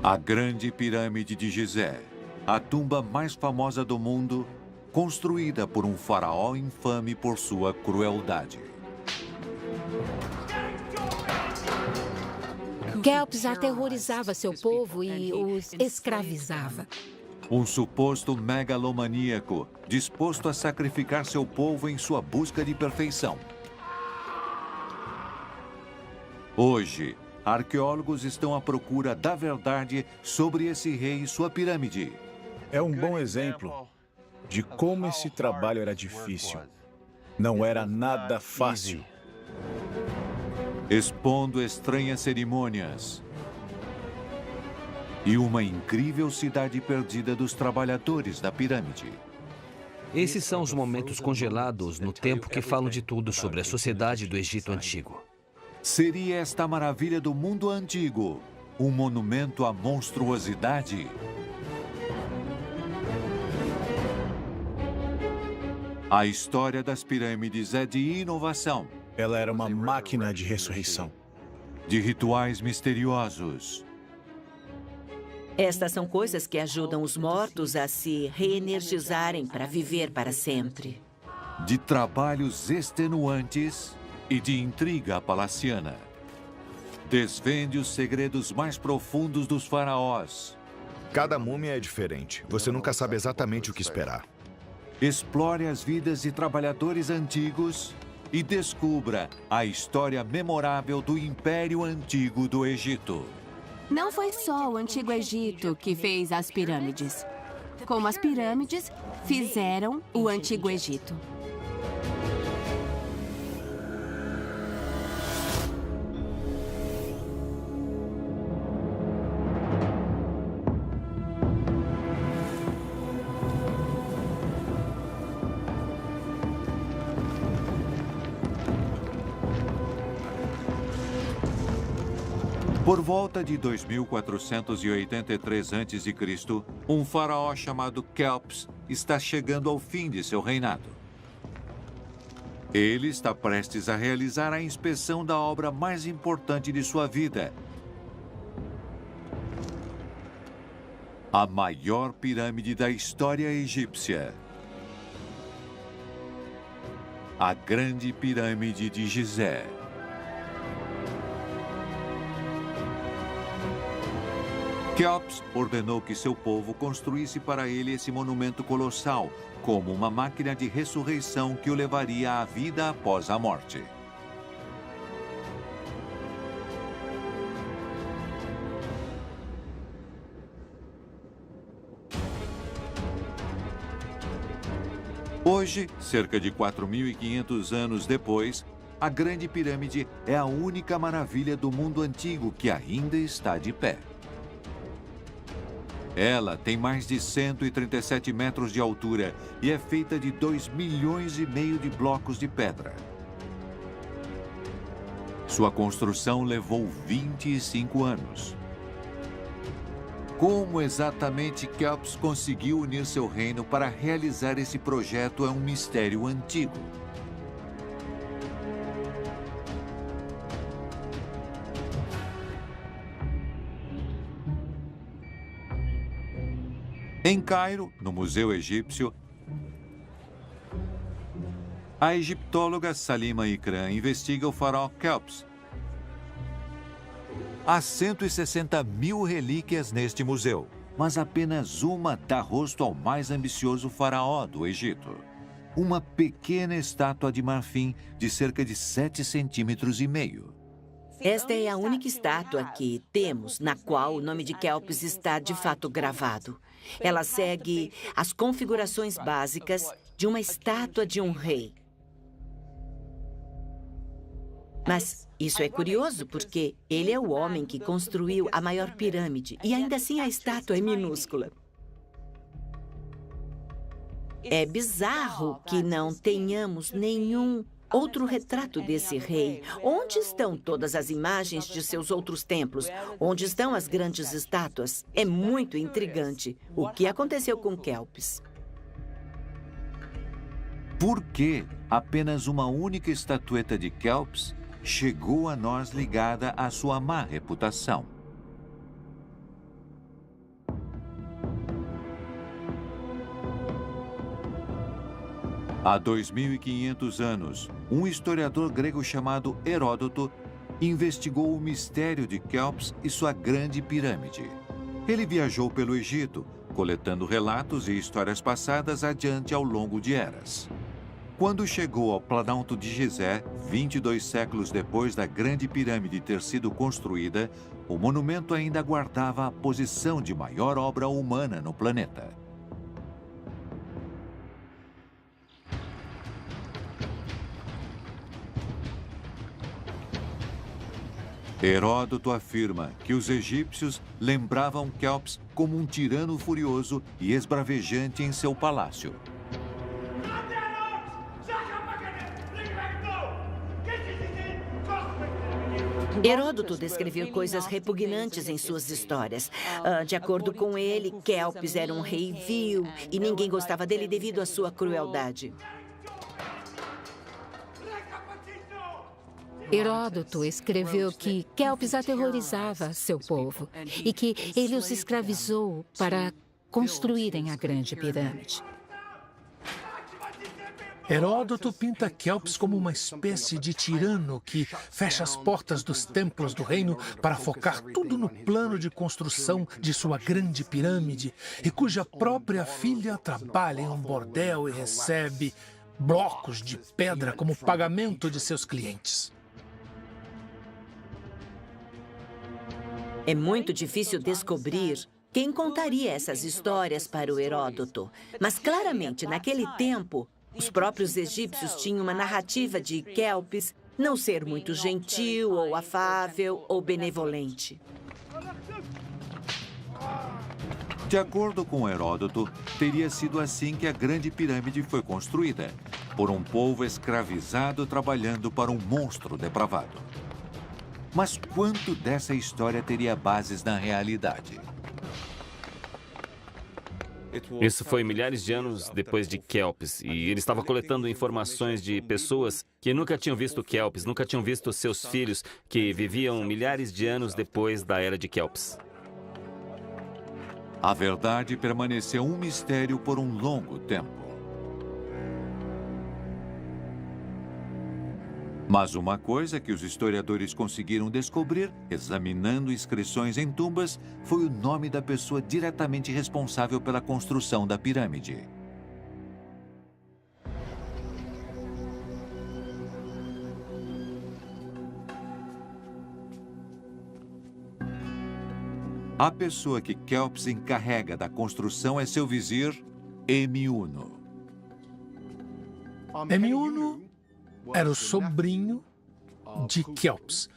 A Grande Pirâmide de Gizé, a tumba mais famosa do mundo, construída por um faraó infame por sua crueldade. Kelps aterrorizava seu povo e os escravizava. Um suposto megalomaníaco, disposto a sacrificar seu povo em sua busca de perfeição. Hoje, arqueólogos estão à procura da verdade sobre esse rei e sua pirâmide. É um bom exemplo de como esse trabalho era difícil. Não era nada fácil. Expondo estranhas cerimônias e uma incrível cidade perdida dos trabalhadores da pirâmide. Esses são os momentos congelados no tempo que falam de tudo sobre a sociedade do Egito Antigo. Seria esta maravilha do mundo antigo um monumento à monstruosidade? A história das pirâmides é de inovação, Ela era uma máquina de ressurreição. de rituais misteriosos, Estas são coisas que ajudam os mortos a se reenergizarem para viver para sempre. de trabalhos extenuantes e de intriga palaciana. Desvende os segredos mais profundos dos faraós. Cada múmia é diferente. Você nunca sabe exatamente o que esperar. Explore as vidas de trabalhadores antigos e descubra a história memorável do Império Antigo do Egito. Não foi só o Antigo Egito que fez as pirâmides. Como as pirâmides fizeram o Antigo Egito. Por volta de 2483 a.C., um faraó chamado Kelps está chegando ao fim de seu reinado. Ele está prestes a realizar a inspeção da obra mais importante de sua vida. A maior pirâmide da história egípcia. A Grande Pirâmide de Gizé. Kelps ordenou que seu povo construísse para ele esse monumento colossal, como uma máquina de ressurreição que o levaria à vida após a morte. Hoje, cerca de 4.500 anos depois, a Grande Pirâmide é a única maravilha do mundo antigo que ainda está de pé. Ela tem mais de 137 metros de altura e é feita de 2,5 milhões de blocos de pedra. Sua construção levou 25 anos. Como exatamente Kelps conseguiu unir seu reino para realizar esse projeto é um mistério antigo. Em Cairo, no Museu Egípcio, a egiptóloga Salima Ikram investiga o faraó Kelps. Há 160 mil relíquias neste museu, mas apenas uma dá rosto ao mais ambicioso faraó do Egito. Uma pequena estátua de marfim de cerca de 7,5 centímetros. Esta é a única estátua que temos na qual o nome de Kelps está de fato gravado. Ela segue as configurações básicas de uma estátua de um rei. Mas isso é curioso porque ele é o homem que construiu a maior pirâmide e ainda assim a estátua é minúscula. É bizarro que não tenhamos nenhum outro retrato desse rei. Onde estão todas as imagens de seus outros templos? Onde estão as grandes estátuas? É muito intrigante. O que aconteceu com Kelps? Por que apenas uma única estatueta de Kelps chegou a nós ligada à sua má reputação? Há 2.500 anos, um historiador grego chamado Heródoto investigou o mistério de Quéops e sua grande pirâmide. Ele viajou pelo Egito, coletando relatos e histórias passadas adiante ao longo de eras. Quando chegou ao Planalto de Gizé, 22 séculos depois da grande pirâmide ter sido construída, o monumento ainda guardava a posição de maior obra humana no planeta. Heródoto afirma que os egípcios lembravam Quéops como um tirano furioso e esbravejante em seu palácio. Heródoto descreveu coisas repugnantes em suas histórias. De acordo com ele, Quéops era um rei vil e ninguém gostava dele devido à sua crueldade. Heródoto escreveu que Quéops aterrorizava seu povo e que ele os escravizou para construírem a grande pirâmide. Heródoto pinta Quéops como uma espécie de tirano que fecha as portas dos templos do reino para focar tudo no plano de construção de sua grande pirâmide e cuja própria filha trabalha em um bordel e recebe blocos de pedra como pagamento de seus clientes. É muito difícil descobrir quem contaria essas histórias para o Heródoto. Mas claramente, naquele tempo, os próprios egípcios tinham uma narrativa de Quéops não ser muito gentil, ou afável, ou benevolente. De acordo com Heródoto, teria sido assim que a grande pirâmide foi construída, por um povo escravizado trabalhando para um monstro depravado. Mas quanto dessa história teria bases na realidade? Isso foi milhares de anos depois de Quéops, e ele estava coletando informações de pessoas que nunca tinham visto Quéops, nunca tinham visto seus filhos, que viviam milhares de anos depois da era de Quéops. A verdade permaneceu um mistério por um longo tempo. Mas uma coisa que os historiadores conseguiram descobrir, examinando inscrições em tumbas, foi o nome da pessoa diretamente responsável pela construção da pirâmide. A pessoa que Quéops encarrega da construção é seu vizir, Emiuno. Emiuno era o sobrinho de Quéops.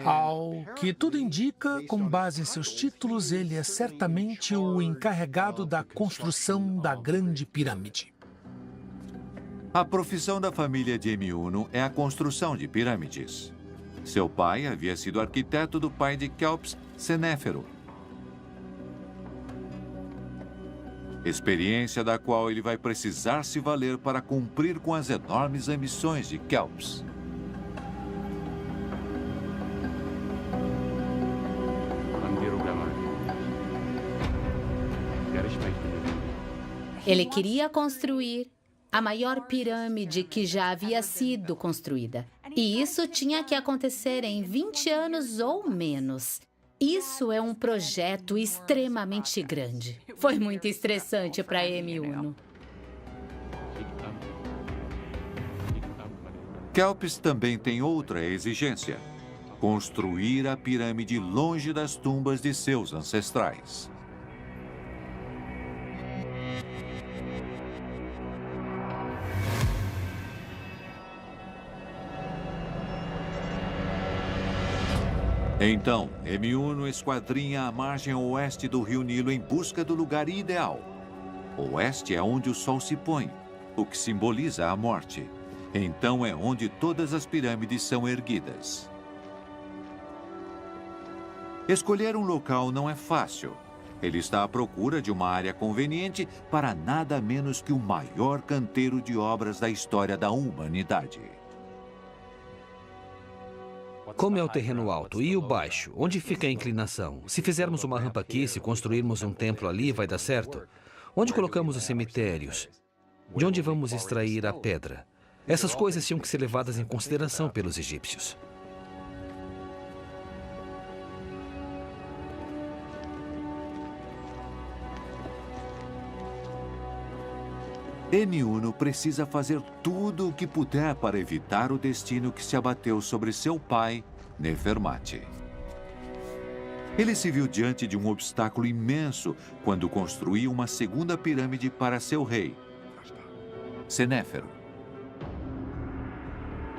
Ao que tudo indica, com base em seus títulos, ele é certamente o encarregado da construção da grande pirâmide. A profissão da família de Emiuno é a construção de pirâmides. Seu pai havia sido arquiteto do pai de Quéops, Senéfero. Experiência da qual ele vai precisar se valer para cumprir com as enormes ambições de Quéops. Ele queria construir a maior pirâmide que já havia sido construída. E isso tinha que acontecer em 20 anos ou menos. Isso é um projeto extremamente grande. Foi muito estressante para Emiuno. Quéops também tem outra exigência: construir a pirâmide longe das tumbas de seus ancestrais. Então, Emiuno esquadrinha a margem oeste do rio Nilo em busca do lugar ideal. Oeste é onde o sol se põe, o que simboliza a morte. Então é onde todas as pirâmides são erguidas. Escolher um local não é fácil. Ele está à procura de uma área conveniente para nada menos que o maior canteiro de obras da história da humanidade. Como é o terreno alto e o baixo? Onde fica a inclinação? Se fizermos uma rampa aqui, se construirmos um templo ali, vai dar certo? Onde colocamos os cemitérios? De onde vamos extrair a pedra? Essas coisas tinham que ser levadas em consideração pelos egípcios. Eniuno precisa fazer tudo o que puder para evitar o destino que se abateu sobre seu pai, Nefermati. Ele se viu diante de um obstáculo imenso quando construía uma segunda pirâmide para seu rei, Senéfero.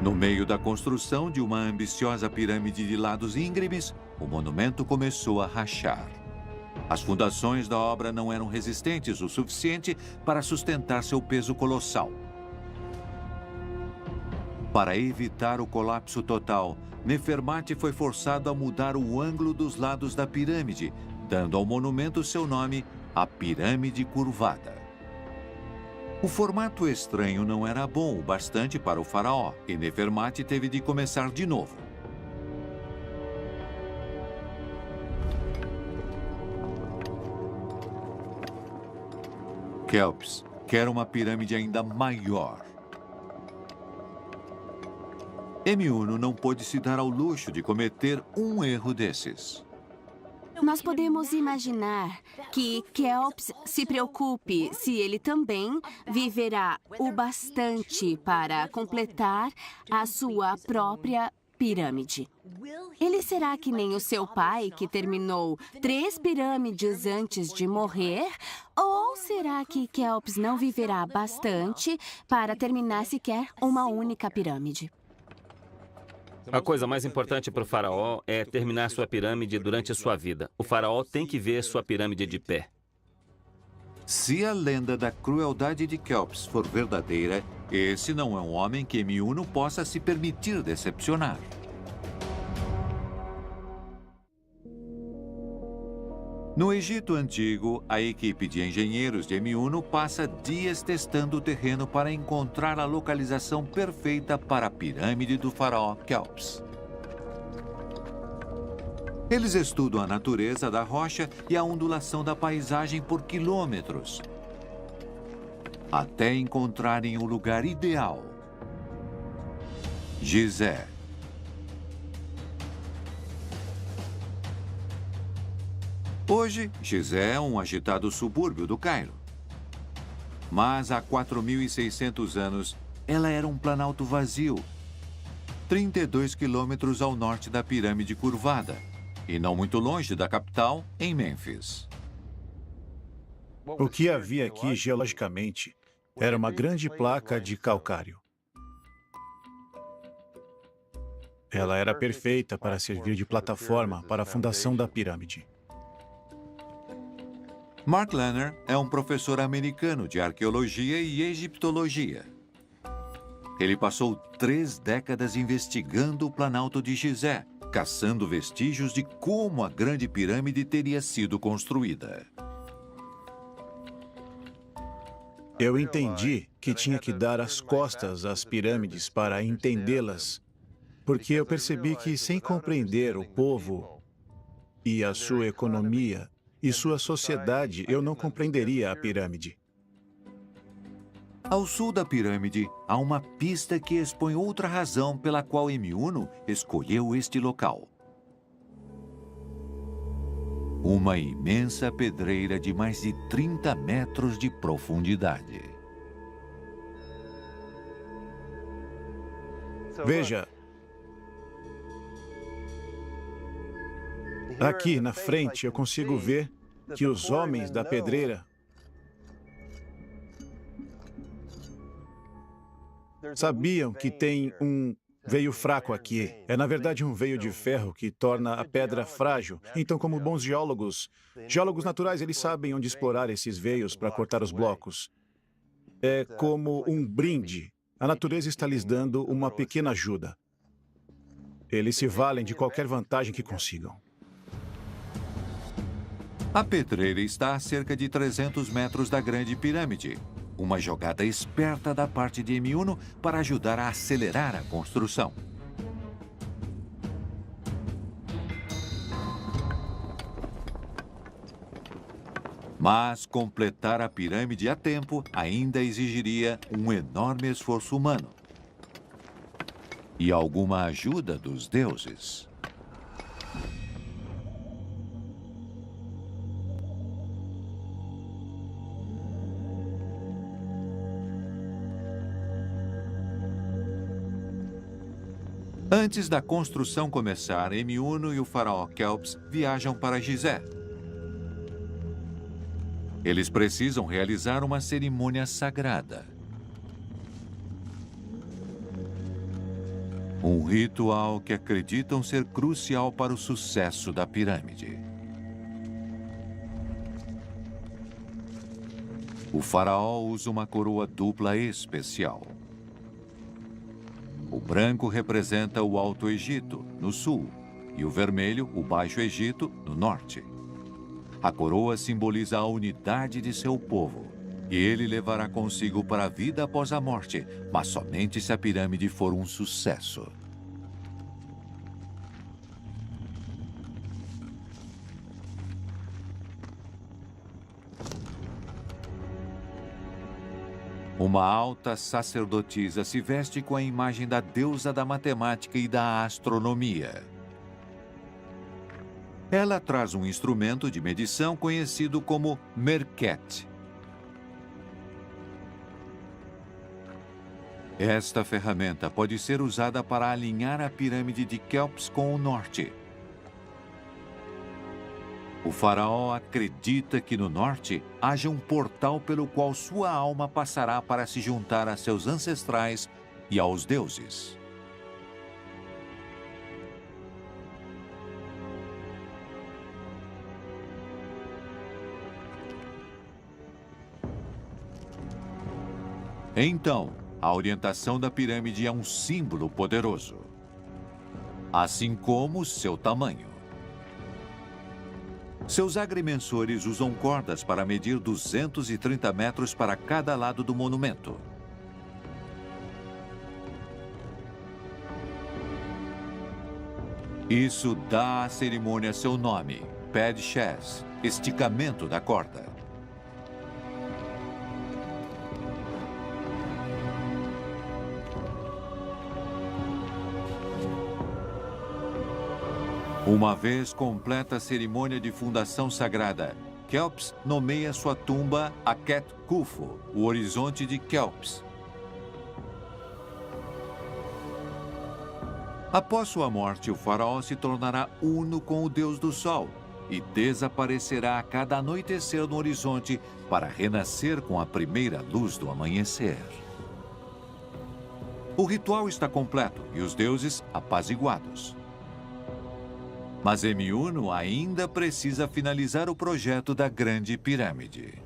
No meio da construção de uma ambiciosa pirâmide de lados íngremes, o monumento começou a rachar. As fundações da obra não eram resistentes o suficiente para sustentar seu peso colossal. Para evitar o colapso total, Nefermati foi forçado a mudar o ângulo dos lados da pirâmide, dando ao monumento seu nome, a Pirâmide Curvada. O formato estranho não era bom o bastante para o faraó, e Nefermati teve de começar de novo. Kelps quer uma pirâmide ainda maior. Eniuno não pôde se dar ao luxo de cometer um erro desses. Nós podemos imaginar que Kelps se preocupe se ele também viverá o bastante para completar a sua própria pirâmide. Ele será que nem o seu pai, que terminou 3 pirâmides antes de morrer? Ou será que Kelps não viverá bastante para terminar sequer uma única pirâmide? A coisa mais importante para o faraó é terminar sua pirâmide durante a sua vida. O faraó tem que ver sua pirâmide de pé. Se a lenda da crueldade de Kelps for verdadeira, esse não é um homem que Eniuno possa se permitir decepcionar. No Egito Antigo, a equipe de engenheiros de Eniuno passa dias testando o terreno para encontrar a localização perfeita para a pirâmide do faraó Kelps. Eles estudam a natureza da rocha e a ondulação da paisagem por quilômetros, até encontrarem o lugar ideal. Gizé. Hoje, Gizé é um agitado subúrbio do Cairo. Mas há 4.600 anos, ela era um planalto vazio, 32 quilômetros ao norte da Pirâmide Curvada, e não muito longe da capital, em Mênfis. O que havia aqui, geologicamente, era uma grande placa de calcário. Ela era perfeita para servir de plataforma para a fundação da pirâmide. Mark Lanner é um professor americano de arqueologia e egiptologia. Ele passou 3 décadas investigando o Planalto de Gizé, caçando vestígios de como a Grande Pirâmide teria sido construída. Eu entendi que tinha que dar as costas às pirâmides para entendê-las, porque eu percebi que, sem compreender o povo e a sua economia e sua sociedade, eu não compreenderia a pirâmide. Ao sul da pirâmide, há uma pista que expõe outra razão pela qual Eniuno escolheu este local. Uma imensa pedreira de mais de 30 metros de profundidade. Veja, aqui na frente eu consigo ver que os homens da pedreira sabiam que tem um veio fraco aqui. É, na verdade, um veio de ferro que torna a pedra frágil. Então, como bons geólogos naturais, eles sabem onde explorar esses veios para cortar os blocos. É como um brinde. A natureza está lhes dando uma pequena ajuda. Eles se valem de qualquer vantagem que consigam. A pedreira está a cerca de 300 metros da Grande Pirâmide. Uma jogada esperta da parte de Eniuno para ajudar a acelerar a construção. Mas completar a pirâmide a tempo ainda exigiria um enorme esforço humano e alguma ajuda dos deuses. Antes da construção começar, Emiuno e o faraó Kelps viajam para Gizé. Eles precisam realizar uma cerimônia sagrada. Um ritual que acreditam ser crucial para o sucesso da pirâmide. O faraó usa uma coroa dupla especial. O branco representa o Alto Egito, no sul, e o vermelho, o Baixo Egito, no norte. A coroa simboliza a unidade de seu povo, e ele levará consigo para a vida após a morte, mas somente se a pirâmide for um sucesso. Uma alta sacerdotisa se veste com a imagem da deusa da matemática e da astronomia. Ela traz um instrumento de medição conhecido como Merket. Esta ferramenta pode ser usada para alinhar a pirâmide de Kelps com o norte. O faraó acredita que no norte haja um portal pelo qual sua alma passará para se juntar a seus ancestrais e aos deuses. Então, a orientação da pirâmide é um símbolo poderoso, assim como seu tamanho. Seus agrimensores usam cordas para medir 230 metros para cada lado do monumento. Isso dá à cerimônia seu nome, Pad Shes, esticamento da corda. Uma vez completa a cerimônia de fundação sagrada, Kelps nomeia sua tumba Aket Khufu, o horizonte de Kelps. Após sua morte, o faraó se tornará uno com o deus do sol e desaparecerá a cada anoitecer no horizonte para renascer com a primeira luz do amanhecer. O ritual está completo e os deuses apaziguados. Mas Emiuno ainda precisa finalizar o projeto da Grande Pirâmide.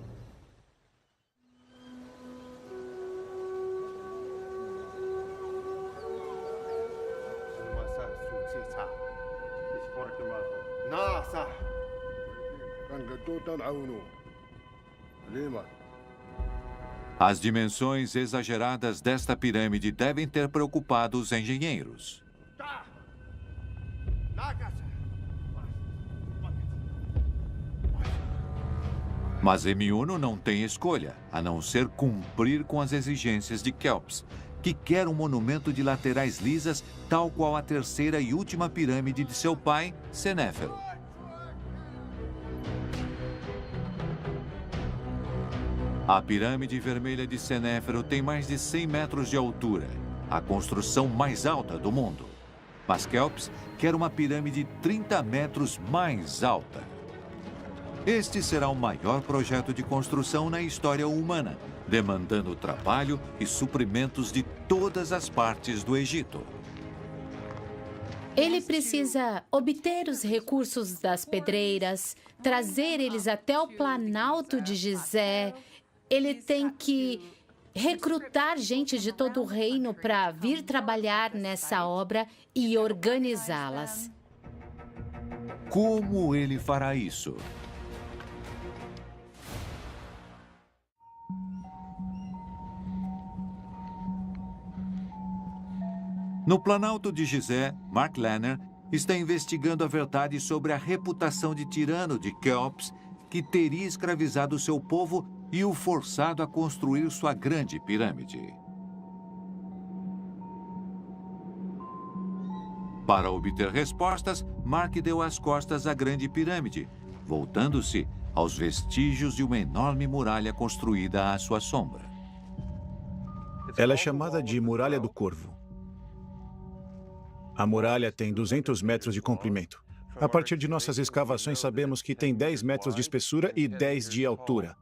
As dimensões exageradas desta pirâmide devem ter preocupado os engenheiros. Mas Emiuno não tem escolha, a não ser cumprir com as exigências de Kelps, que quer um monumento de laterais lisas, tal qual a terceira e última pirâmide de seu pai, Senéfero. A pirâmide vermelha de Senéfero tem mais de 100 metros de altura, a construção mais alta do mundo. Mas Kelps quer uma pirâmide 30 metros mais alta. Este será o maior projeto de construção na história humana, demandando trabalho e suprimentos de todas as partes do Egito. Ele precisa obter os recursos das pedreiras, trazer eles até o Planalto de Gizé. Ele tem que recrutar gente de todo o reino para vir trabalhar nessa obra e organizá-las. Como ele fará isso? No Planalto de Gizé, Mark Lanner está investigando a verdade sobre a reputação de tirano de Kelps que teria escravizado seu povo e o forçado a construir sua grande pirâmide. Para obter respostas, Mark deu as costas à grande pirâmide, voltando-se aos vestígios de uma enorme muralha construída à sua sombra. Ela é chamada de Muralha do Corvo. A muralha tem 200 metros de comprimento. A partir de nossas escavações, sabemos que tem 10 metros de espessura e 10 de altura.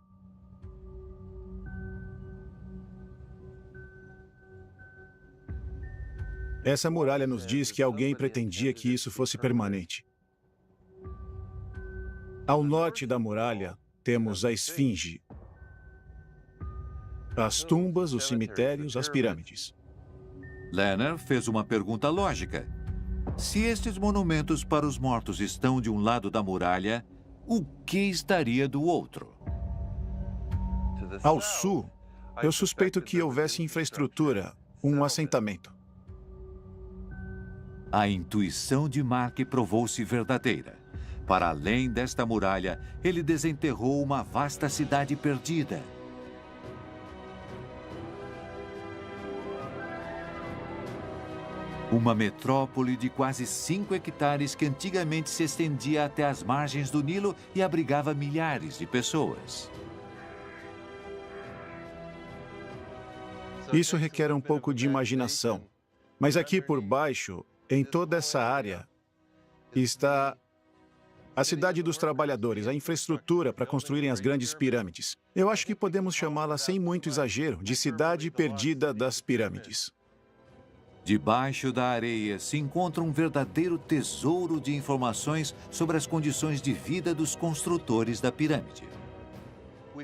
Essa muralha nos diz que alguém pretendia que isso fosse permanente. Ao norte da muralha, temos a Esfinge, as tumbas, os cemitérios, as pirâmides. Leonard fez uma pergunta lógica. Se estes monumentos para os mortos estão de um lado da muralha, o que estaria do outro? Ao sul, eu suspeito que houvesse infraestrutura, um assentamento. A intuição de Mark provou-se verdadeira. Para além desta muralha, ele desenterrou uma vasta cidade perdida. Uma metrópole de quase 5 hectares que antigamente se estendia até as margens do Nilo e abrigava milhares de pessoas. Isso requer um pouco de imaginação. Mas aqui por baixo, em toda essa área, está a cidade dos trabalhadores, a infraestrutura para construírem as grandes pirâmides. Eu acho que podemos chamá-la, sem muito exagero, de cidade perdida das pirâmides. Debaixo da areia se encontra um verdadeiro tesouro de informações sobre as condições de vida dos construtores da pirâmide.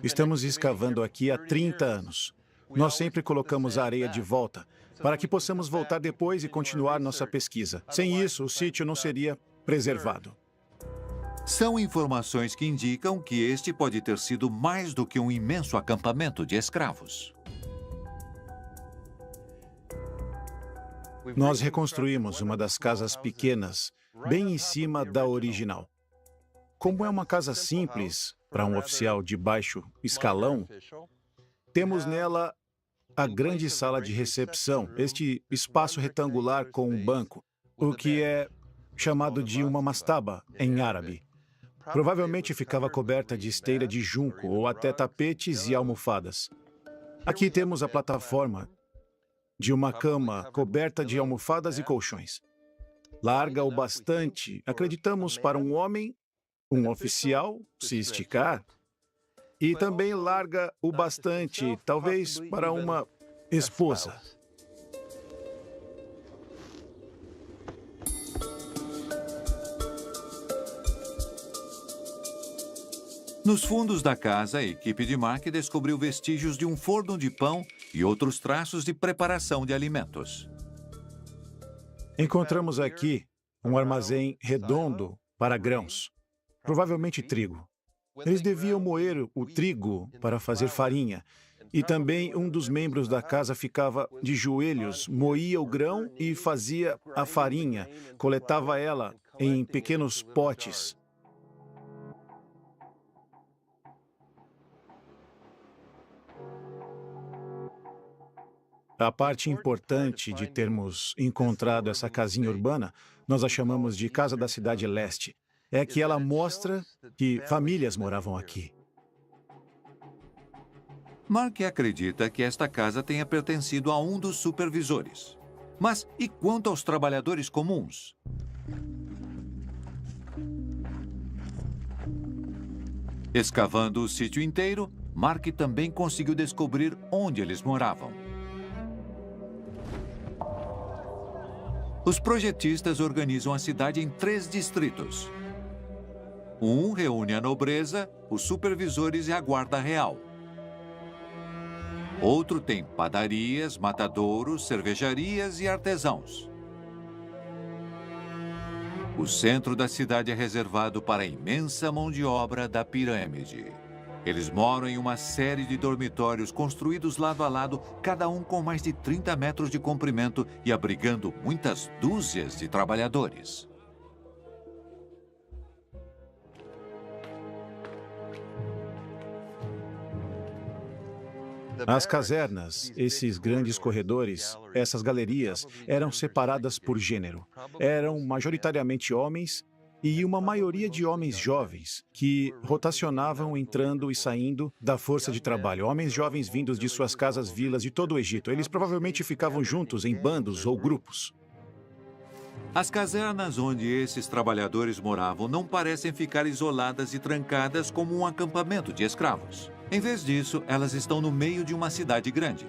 Estamos escavando aqui há 30 anos. Nós sempre colocamos a areia de volta, para que possamos voltar depois e continuar nossa pesquisa. Sem isso, o sítio não seria preservado. São informações que indicam que este pode ter sido mais do que um imenso acampamento de escravos. Nós reconstruímos uma das casas pequenas, bem em cima da original. Como é uma casa simples, para um oficial de baixo escalão, temos nela a grande sala de recepção, este espaço retangular com um banco, o que é chamado de uma mastaba em árabe. Provavelmente ficava coberta de esteira de junco ou até tapetes e almofadas. Aqui temos a plataforma de uma cama coberta de almofadas e colchões. Larga o bastante, acreditamos, para um homem, um oficial, se esticar. E também larga o bastante, talvez, para uma esposa. Nos fundos da casa, a equipe de Mark descobriu vestígios de um forno de pão e outros traços de preparação de alimentos. Encontramos aqui um armazém redondo para grãos, provavelmente trigo. Eles deviam moer o trigo para fazer farinha. E também um dos membros da casa ficava de joelhos, moía o grão e fazia a farinha, coletava ela em pequenos potes. A parte importante de termos encontrado essa casinha urbana, nós a chamamos de Casa da Cidade Leste. É que ela mostra que famílias moravam aqui. Mark acredita que esta casa tenha pertencido a um dos supervisores. Mas e quanto aos trabalhadores comuns? Escavando o sítio inteiro, Mark também conseguiu descobrir onde eles moravam. Os projetistas organizam a cidade em 3 distritos. Um reúne a nobreza, os supervisores e a guarda real. Outro tem padarias, matadouros, cervejarias e artesãos. O centro da cidade é reservado para a imensa mão de obra da pirâmide. Eles moram em uma série de dormitórios construídos lado a lado, cada um com mais de 30 metros de comprimento e abrigando muitas dúzias de trabalhadores. As casernas, esses grandes corredores, essas galerias, eram separadas por gênero. Eram majoritariamente homens e uma maioria de homens jovens que rotacionavam entrando e saindo da força de trabalho. Homens jovens vindos de suas casas, vilas de todo o Egito. Eles provavelmente ficavam juntos em bandos ou grupos. As casernas onde esses trabalhadores moravam não parecem ficar isoladas e trancadas como um acampamento de escravos. Em vez disso, elas estão no meio de uma cidade grande.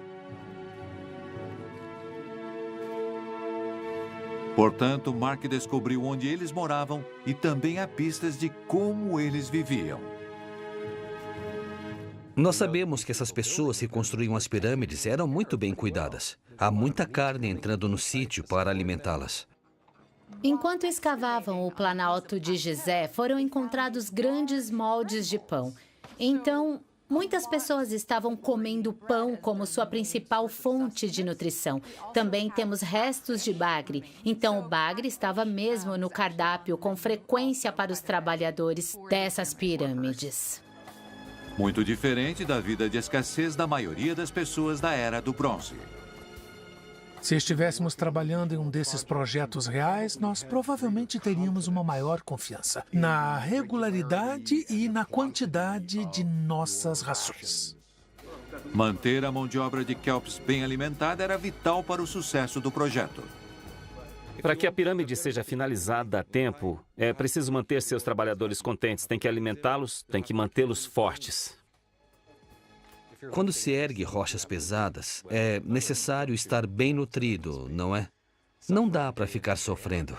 Portanto, Mark descobriu onde eles moravam e também há pistas de como eles viviam. Nós sabemos que essas pessoas que construíam as pirâmides eram muito bem cuidadas. Há muita carne entrando no sítio para alimentá-las. Enquanto escavavam o Planalto de Gizé, foram encontrados grandes moldes de pão. Então, muitas pessoas estavam comendo pão como sua principal fonte de nutrição. Também temos restos de bagre. Então, o bagre estava mesmo no cardápio com frequência para os trabalhadores dessas pirâmides. Muito diferente da vida de escassez da maioria das pessoas da Era do Bronze. Se estivéssemos trabalhando em um desses projetos reais, nós provavelmente teríamos uma maior confiança na regularidade e na quantidade de nossas rações. Manter a mão de obra de Kelps bem alimentada era vital para o sucesso do projeto. Para que a pirâmide seja finalizada a tempo, é preciso manter seus trabalhadores contentes. Tem que alimentá-los, tem que mantê-los fortes. Quando se ergue rochas pesadas, é necessário estar bem nutrido, não é? Não dá para ficar sofrendo.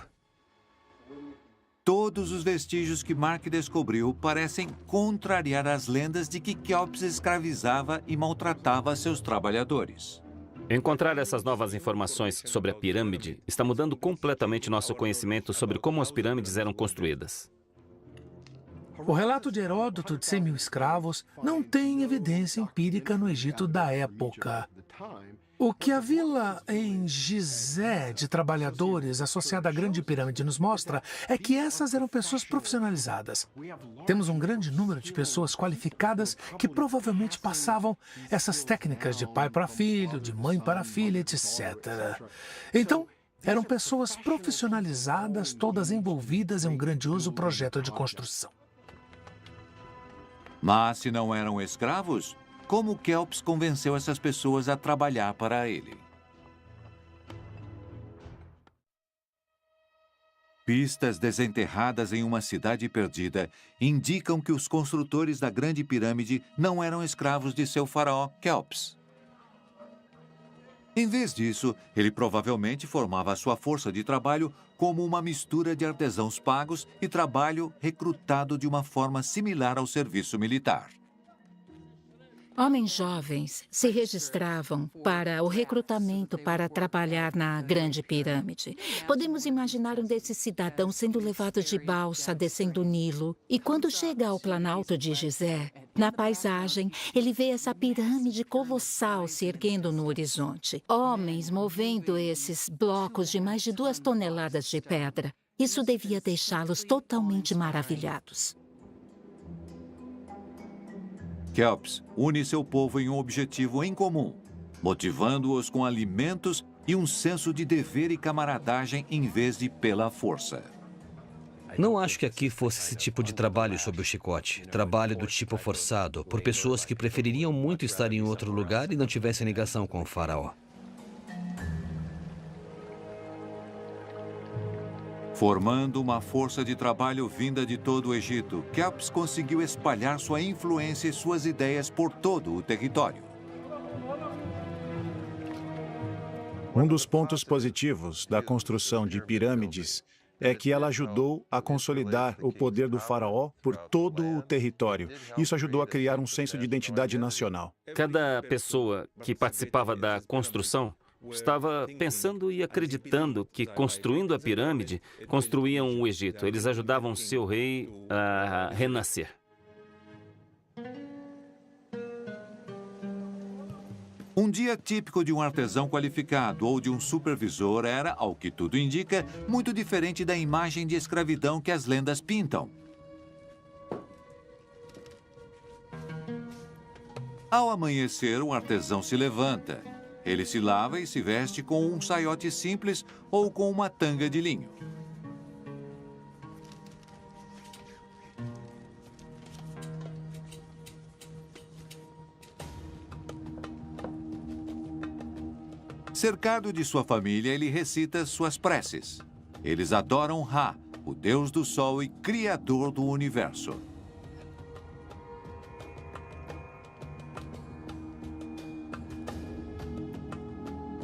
Todos os vestígios que Mark descobriu parecem contrariar as lendas de que Kelps escravizava e maltratava seus trabalhadores. Encontrar essas novas informações sobre a pirâmide está mudando completamente nosso conhecimento sobre como as pirâmides eram construídas. O relato de Heródoto de 100.000 escravos não tem evidência empírica no Egito da época. O que a vila em Gizé de trabalhadores associada à Grande Pirâmide nos mostra é que essas eram pessoas profissionalizadas. Temos um grande número de pessoas qualificadas que provavelmente passavam essas técnicas de pai para filho, de mãe para filha, etc. Então, eram pessoas profissionalizadas, todas envolvidas em um grandioso projeto de construção. Mas se não eram escravos, como Kelps convenceu essas pessoas a trabalhar para ele? Pistas desenterradas em uma cidade perdida indicam que os construtores da Grande Pirâmide não eram escravos de seu faraó Kelps. Em vez disso, ele provavelmente formava a sua força de trabalho como uma mistura de artesãos pagos e trabalho recrutado de uma forma similar ao serviço militar. Homens jovens se registravam para o recrutamento para trabalhar na Grande Pirâmide. Podemos imaginar um desses cidadãos sendo levado de balsa, descendo o Nilo. E quando chega ao Planalto de Gizé, na paisagem, ele vê essa pirâmide colossal se erguendo no horizonte. Homens movendo esses blocos de mais de 2 toneladas de pedra. Isso devia deixá-los totalmente maravilhados. Kelps une seu povo em um objetivo em comum, motivando-os com alimentos e um senso de dever e camaradagem em vez de pela força. Não acho que aqui fosse esse tipo de trabalho sob o chicote. Trabalho do tipo forçado, por pessoas que prefeririam muito estar em outro lugar e não tivessem ligação com o faraó. Formando uma força de trabalho vinda de todo o Egito, Kelps conseguiu espalhar sua influência e suas ideias por todo o território. Um dos pontos positivos da construção de pirâmides é que ela ajudou a consolidar o poder do faraó por todo o território. Isso ajudou a criar um senso de identidade nacional. Cada pessoa que participava da construção estava pensando e acreditando que, construindo a pirâmide, construíam o Egito. Eles ajudavam seu rei a renascer. Um dia típico de um artesão qualificado ou de um supervisor era, ao que tudo indica, muito diferente da imagem de escravidão que as lendas pintam. Ao amanhecer, o artesão se levanta. Ele se lava e se veste com um saiote simples ou com uma tanga de linho. Cercado de sua família, ele recita suas preces. Eles adoram Ra, o deus do sol e criador do universo.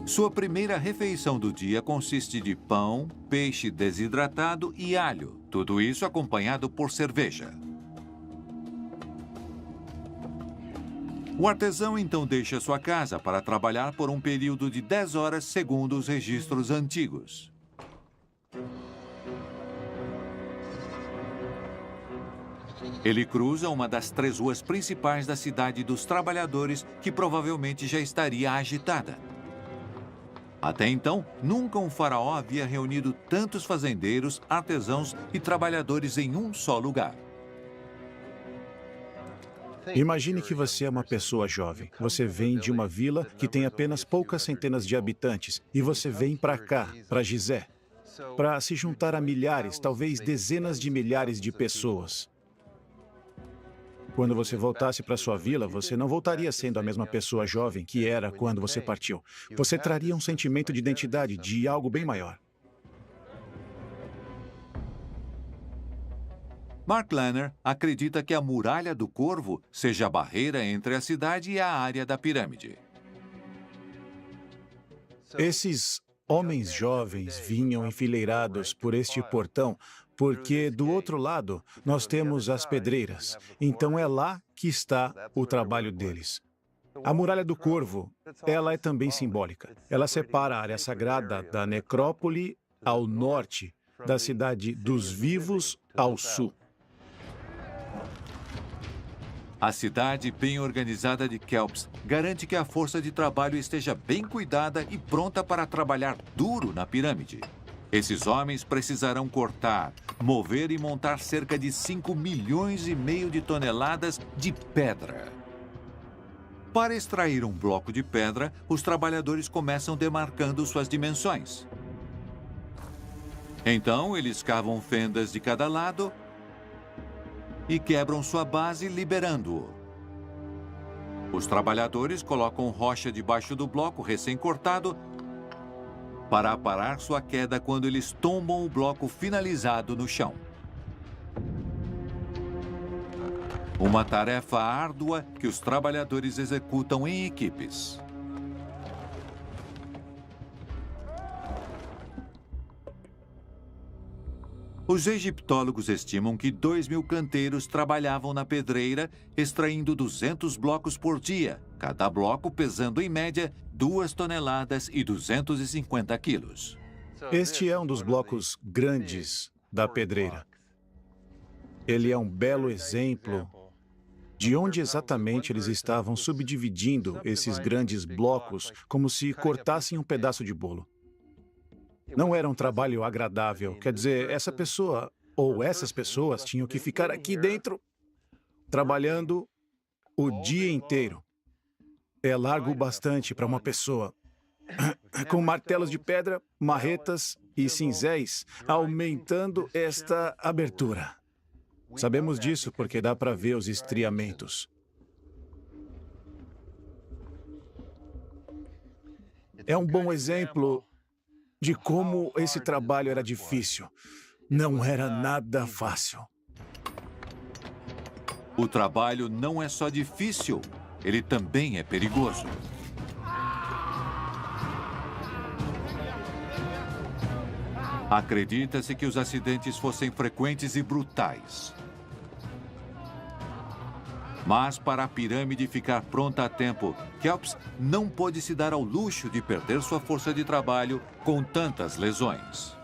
Sua primeira refeição do dia consiste de pão, peixe desidratado e alho. Tudo isso acompanhado por cerveja. O artesão então deixa sua casa para trabalhar por um período de 10 horas, segundo os registros antigos. Ele cruza uma das 3 ruas principais da cidade dos trabalhadores, que provavelmente já estaria agitada. Até então, nunca um faraó havia reunido tantos fazendeiros, artesãos e trabalhadores em um só lugar. Imagine que você é uma pessoa jovem. Você vem de uma vila que tem apenas poucas centenas de habitantes e você vem para cá, para Gizé, para se juntar a milhares, talvez dezenas de milhares de pessoas. Quando você voltasse para sua vila, você não voltaria sendo a mesma pessoa jovem que era quando você partiu. Você traria um sentimento de identidade, de algo bem maior. Mark Lanner acredita que a Muralha do Corvo seja a barreira entre a cidade e a área da pirâmide. Esses homens jovens vinham enfileirados por este portão porque do outro lado nós temos as pedreiras. Então é lá que está o trabalho deles. A Muralha do Corvo, ela é também simbólica. Ela separa a área sagrada da necrópole ao norte, da cidade dos vivos ao sul. A cidade bem organizada de Kelps garante que a força de trabalho esteja bem cuidada e pronta para trabalhar duro na pirâmide. Esses homens precisarão cortar, mover e montar cerca de 5,5 milhões de toneladas de pedra. Para extrair um bloco de pedra, os trabalhadores começam demarcando suas dimensões. Então, eles cavam fendas de cada lado e quebram sua base, liberando-o. Os trabalhadores colocam rocha debaixo do bloco recém-cortado para aparar sua queda quando eles tombam o bloco finalizado no chão. Uma tarefa árdua que os trabalhadores executam em equipes. Os egiptólogos estimam que 2.000 canteiros trabalhavam na pedreira, extraindo 200 blocos por dia, cada bloco pesando em média 2 toneladas e 250 quilos. Este é um dos blocos grandes da pedreira. Ele é um belo exemplo de onde exatamente eles estavam subdividindo esses grandes blocos como se cortassem um pedaço de bolo. Não era um trabalho agradável. Quer dizer, essa pessoa ou essas pessoas tinham que ficar aqui dentro trabalhando o dia inteiro. É largo bastante para uma pessoa. Com martelos de pedra, marretas e cinzéis, aumentando esta abertura. Sabemos disso porque dá para ver os estriamentos. É um bom exemplo de como esse trabalho era difícil. Não era nada fácil. O trabalho não é só difícil, ele também é perigoso. Acredita-se que os acidentes fossem frequentes e brutais. Mas para a pirâmide ficar pronta a tempo, Kelps não pôde se dar ao luxo de perder sua força de trabalho com tantas lesões.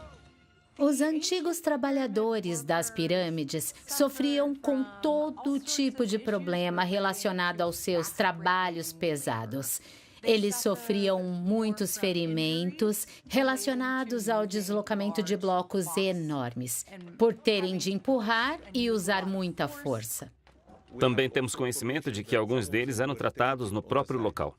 Os antigos trabalhadores das pirâmides sofriam com todo tipo de problema relacionado aos seus trabalhos pesados. Eles sofriam muitos ferimentos relacionados ao deslocamento de blocos enormes, por terem de empurrar e usar muita força. Também temos conhecimento de que alguns deles eram tratados no próprio local.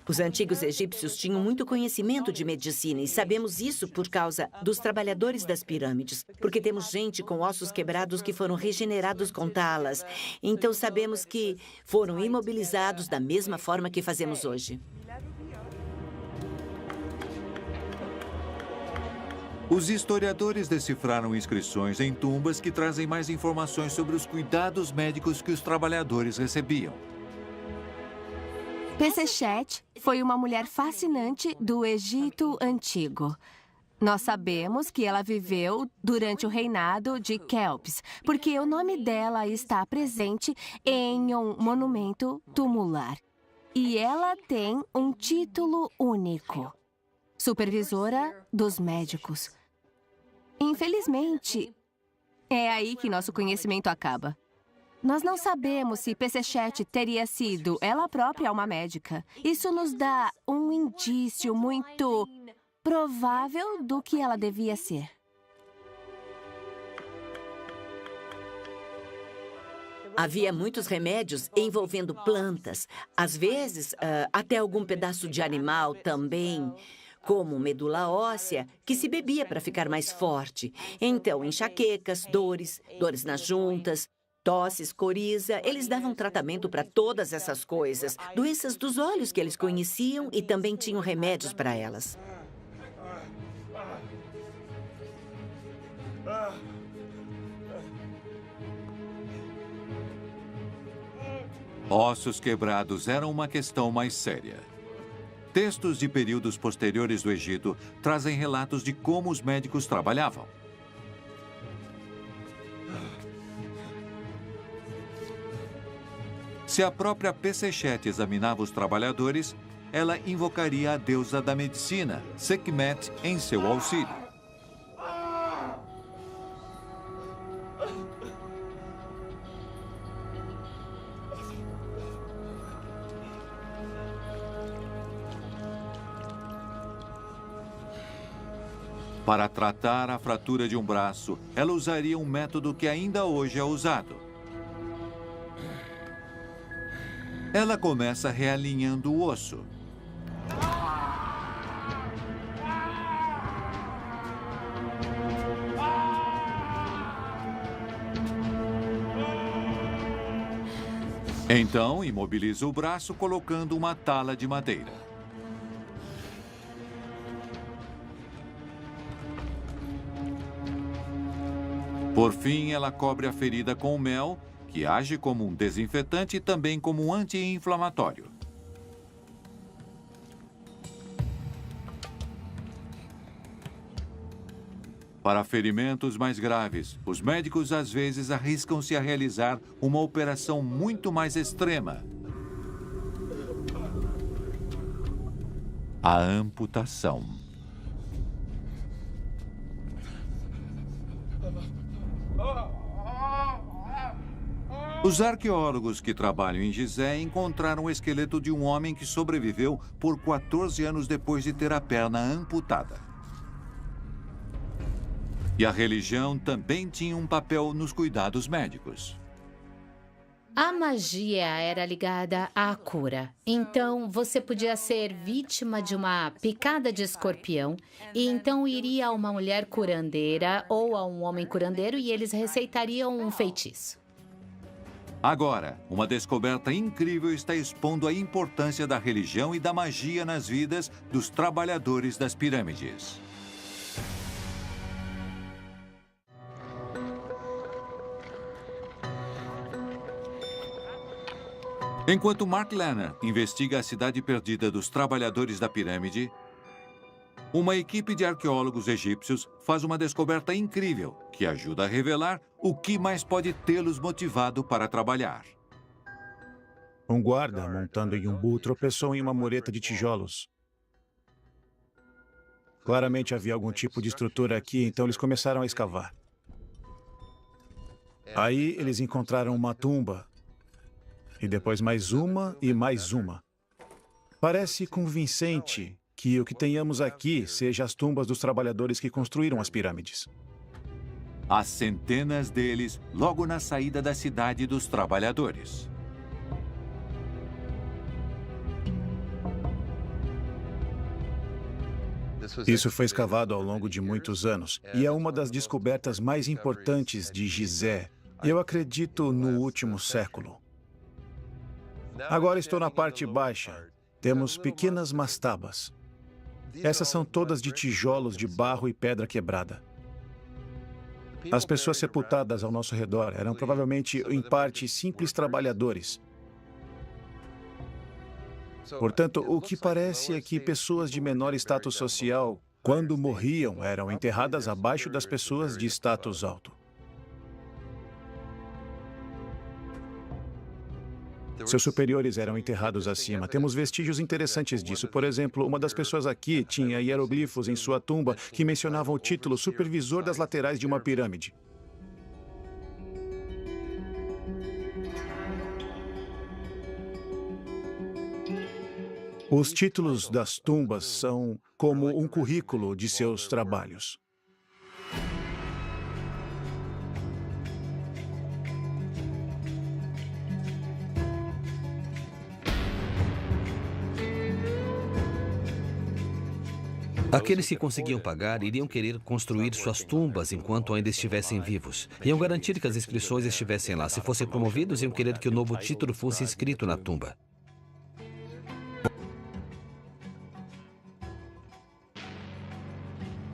Os antigos egípcios tinham muito conhecimento de medicina e sabemos isso por causa dos trabalhadores das pirâmides, porque temos gente com ossos quebrados que foram regenerados com talas. Então sabemos que foram imobilizados da mesma forma que fazemos hoje. Os historiadores decifraram inscrições em tumbas que trazem mais informações sobre os cuidados médicos que os trabalhadores recebiam. Pesechet foi uma mulher fascinante do Egito Antigo. Nós sabemos que ela viveu durante o reinado de Quéops, porque o nome dela está presente em um monumento tumular. E ela tem um título único: supervisora dos médicos. Infelizmente, é aí que nosso conhecimento acaba. Nós não sabemos se Pesechet teria sido ela própria uma médica. Isso nos dá um indício muito provável do que ela devia ser. Havia muitos remédios envolvendo plantas, às vezes até algum pedaço de animal também, como medula óssea, que se bebia para ficar mais forte. Então, enxaquecas, dores nas juntas, tosses, coriza, eles davam tratamento para todas essas coisas. Doenças dos olhos que eles conheciam e também tinham remédios para elas. Ossos quebrados eram uma questão mais séria. Textos de períodos posteriores do Egito trazem relatos de como os médicos trabalhavam. Se a própria Pesechet examinava os trabalhadores, ela invocaria a deusa da medicina, Sekhmet, em seu auxílio. Para tratar a fratura de um braço, ela usaria um método que ainda hoje é usado. Ela começa realinhando o osso. Então, imobiliza o braço colocando uma tala de madeira. Por fim, ela cobre a ferida com mel, que age como um desinfetante e também como um anti-inflamatório. Para ferimentos mais graves, os médicos às vezes arriscam-se a realizar uma operação muito mais extrema: a amputação. Os arqueólogos que trabalham em Gizé encontraram o esqueleto de um homem que sobreviveu por 14 anos depois de ter a perna amputada. E a religião também tinha um papel nos cuidados médicos. A magia era ligada à cura. Então, você podia ser vítima de uma picada de escorpião e então iria a uma mulher curandeira ou a um homem curandeiro e eles receitariam um feitiço. Agora, uma descoberta incrível está expondo a importância da religião e da magia nas vidas dos trabalhadores das pirâmides. Enquanto Mark Lanner investiga a cidade perdida dos trabalhadores da pirâmide, uma equipe de arqueólogos egípcios faz uma descoberta incrível que ajuda a revelar o que mais pode tê-los motivado para trabalhar. Um guarda, montando em um burro, tropeçou em uma mureta de tijolos. Claramente havia algum tipo de estrutura aqui, então eles começaram a escavar. Aí eles encontraram uma tumba. E depois mais uma e mais uma. Parece convincente que o que tenhamos aqui seja as tumbas dos trabalhadores que construíram as pirâmides. Há centenas deles logo na saída da cidade dos trabalhadores. Isso foi escavado ao longo de muitos anos e é uma das descobertas mais importantes de Gizé, eu acredito, no último século. Agora estou na parte baixa. Temos pequenas mastabas. Essas são todas de tijolos de barro e pedra quebrada. As pessoas sepultadas ao nosso redor eram provavelmente, em parte, simples trabalhadores. Portanto, o que parece é que pessoas de menor status social, quando morriam, eram enterradas abaixo das pessoas de status alto. Seus superiores eram enterrados acima. Temos vestígios interessantes disso. Por exemplo, uma das pessoas aqui tinha hieroglifos em sua tumba que mencionavam o título supervisor das laterais de uma pirâmide. Os títulos das tumbas são como um currículo de seus trabalhos. Aqueles que conseguiam pagar iriam querer construir suas tumbas enquanto ainda estivessem vivos. Iam garantir que as inscrições estivessem lá. Se fossem promovidos, iam querer que o novo título fosse inscrito na tumba.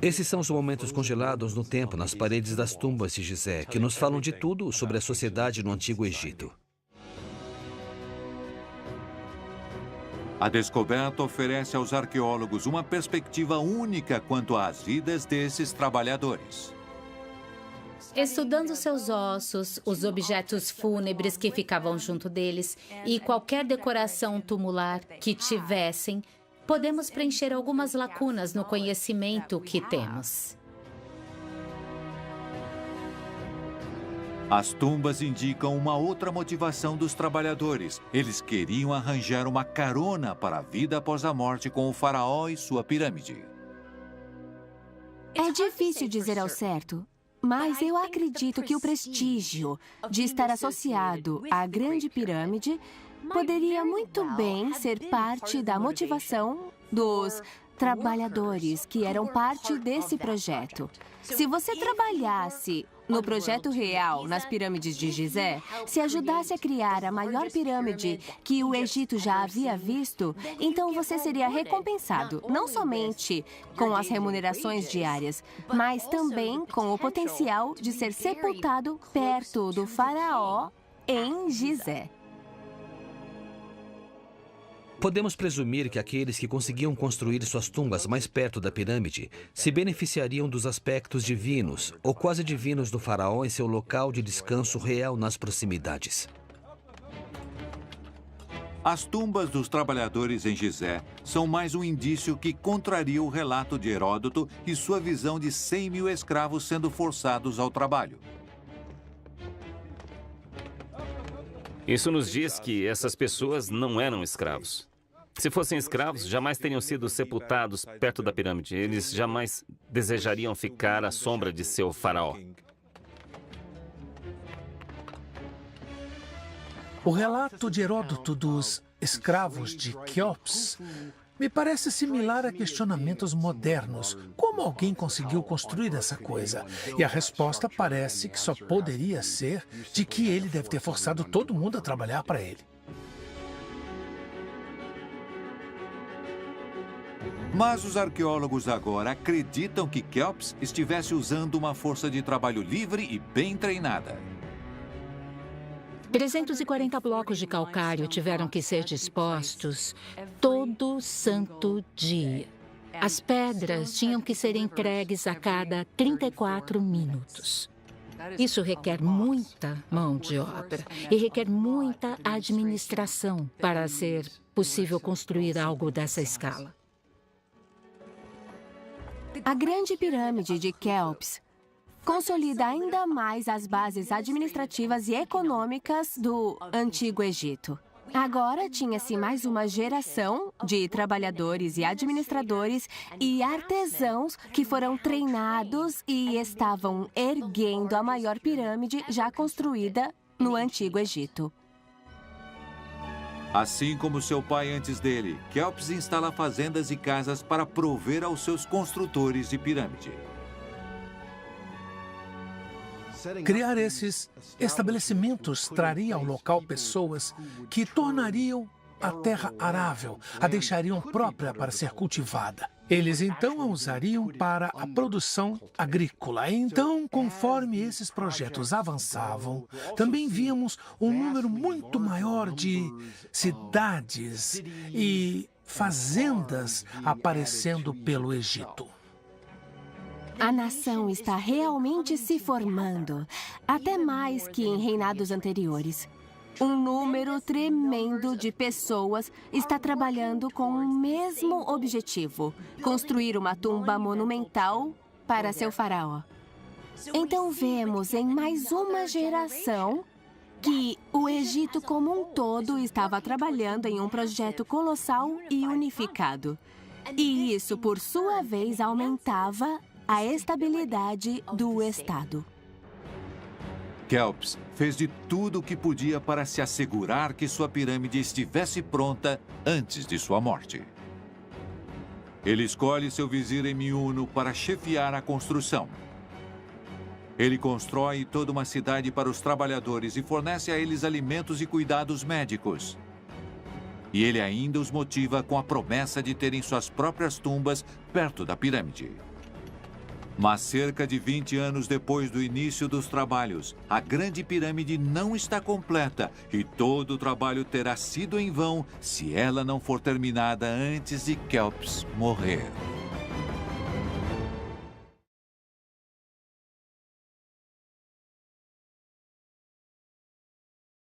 Esses são os momentos congelados no tempo nas paredes das tumbas de Gizé, que nos falam de tudo sobre a sociedade no Antigo Egito. A descoberta oferece aos arqueólogos uma perspectiva única quanto às vidas desses trabalhadores. Estudando seus ossos, os objetos fúnebres que ficavam junto deles e qualquer decoração tumular que tivessem, podemos preencher algumas lacunas no conhecimento que temos. As tumbas indicam uma outra motivação dos trabalhadores. Eles queriam arranjar uma carona para a vida após a morte com o faraó e sua pirâmide. É difícil dizer ao certo, mas eu acredito que o prestígio de estar associado à Grande Pirâmide poderia muito bem ser parte da motivação dos trabalhadores que eram parte desse projeto. Se você trabalhasse no projeto real nas pirâmides de Gizé, se ajudasse a criar a maior pirâmide que o Egito já havia visto, então você seria recompensado não somente com as remunerações diárias, mas também com o potencial de ser sepultado perto do faraó em Gizé. Podemos presumir que aqueles que conseguiam construir suas tumbas mais perto da pirâmide se beneficiariam dos aspectos divinos ou quase divinos do faraó em seu local de descanso real nas proximidades. As tumbas dos trabalhadores em Gizé são mais um indício que contraria o relato de Heródoto e sua visão de 100 mil escravos sendo forçados ao trabalho. Isso nos diz que essas pessoas não eram escravos. Se fossem escravos, jamais teriam sido sepultados perto da pirâmide. Eles jamais desejariam ficar à sombra de seu faraó. O relato de Heródoto dos escravos de Quéops me parece similar a questionamentos modernos. Como alguém conseguiu construir essa coisa? E a resposta parece que só poderia ser de que ele deve ter forçado todo mundo a trabalhar para ele. Mas os arqueólogos agora acreditam que Quéops estivesse usando uma força de trabalho livre e bem treinada. 340 blocos de calcário tiveram que ser dispostos todo santo dia. As pedras tinham que ser entregues a cada 34 minutos. Isso requer muita mão de obra e requer muita administração para ser possível construir algo dessa escala. A Grande Pirâmide de Quéops consolida ainda mais as bases administrativas e econômicas do Antigo Egito. Agora tinha-se mais uma geração de trabalhadores e administradores e artesãos que foram treinados e estavam erguendo a maior pirâmide já construída no Antigo Egito. Assim como seu pai antes dele, Quéops instala fazendas e casas para prover aos seus construtores de pirâmide. Criar esses estabelecimentos traria ao local pessoas que tornariam a terra arável, a deixariam própria para ser cultivada. Eles então a usariam para a produção agrícola. Então, conforme esses projetos avançavam, também víamos um número muito maior de cidades e fazendas aparecendo pelo Egito. A nação está realmente se formando, até mais que em reinados anteriores. Um número tremendo de pessoas está trabalhando com o mesmo objetivo: construir uma tumba monumental para seu faraó. Então vemos em mais uma geração que o Egito como um todo estava trabalhando em um projeto colossal e unificado. E isso, por sua vez, aumentava a estabilidade do Estado. Quéops fez de tudo o que podia para se assegurar que sua pirâmide estivesse pronta antes de sua morte. Ele escolhe seu vizir Emiúno para chefiar a construção. Ele constrói toda uma cidade para os trabalhadores e fornece a eles alimentos e cuidados médicos. E ele ainda os motiva com a promessa de terem suas próprias tumbas perto da pirâmide. Mas cerca de 20 anos depois do início dos trabalhos, a Grande Pirâmide não está completa e todo o trabalho terá sido em vão se ela não for terminada antes de Quéops morrer.